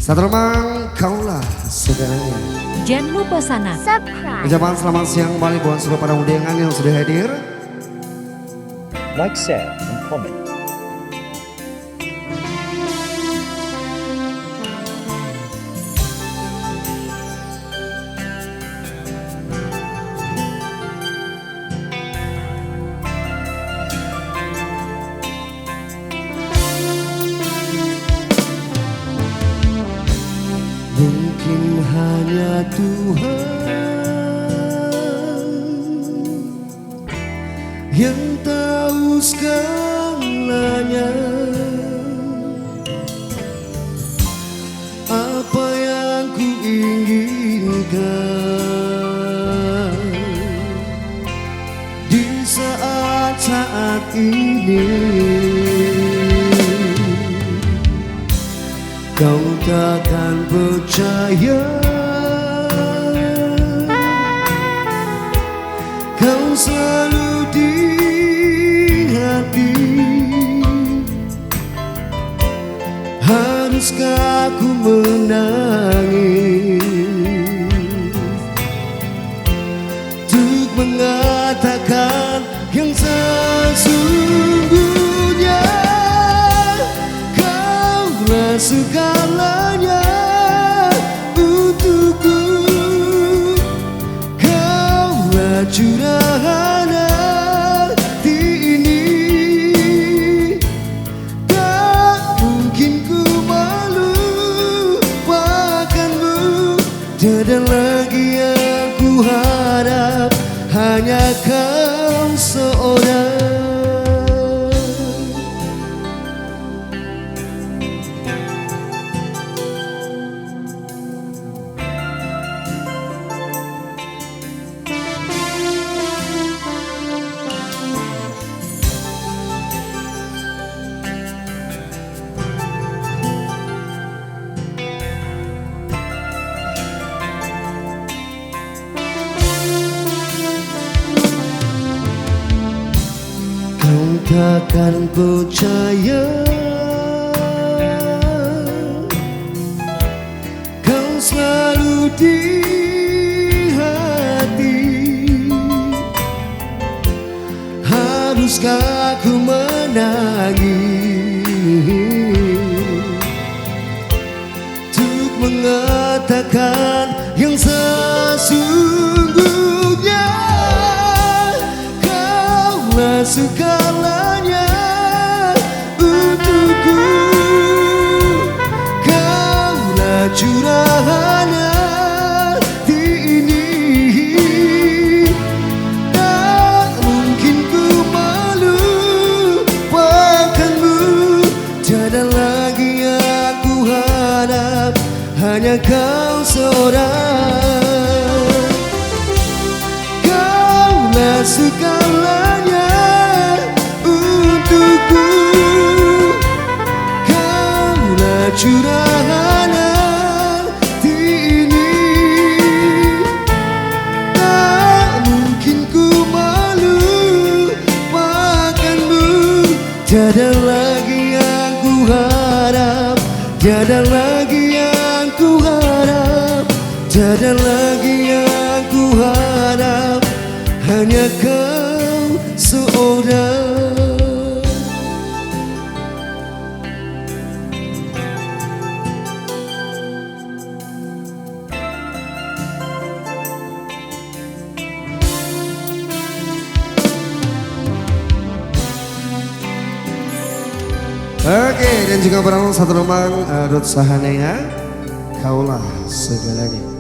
Satremang kaulah segalanya. Jangan lupa sana subscribe. Ucapan selamat siang kembali buat seluruh para undangan yang sudah hadir. Like, share, and comment. Mungkin hanya Tuhan yang tahu segalanya. Apa yang ku inginkan di saat-saat ini. Kau takkan percaya, kau selalu di hati. Haruskah ku menangis untuk mengatakan yang sesungguhnya? Kaulah segalanya untukku, kaulah curahan hati ini. Tak mungkin ku melupakanmu, tiada lagi yang ku harap, hanya kau seorang. Kau takkan percaya, kau selalu di hati. Haruskah ku menangis untuk mengatakan yang sesungguhnya? Kaulah segalanya untukku, kaulah curahan hati ini. Tak mungkin ku melupakanmu, tiada lagi yang ku harap, hanya kau seorang. Kaulah segalanya untukku, kaulah curahan hati ini. Tak mungkin ku melupakanmu, tiada lagi yang ku harap, tiada lagi yang ku harap, tiada lagi yang ku harap, hanya kau seorang. Oke, dan juga barang Satremang Ruth Sahanaya, kaulah segalanya.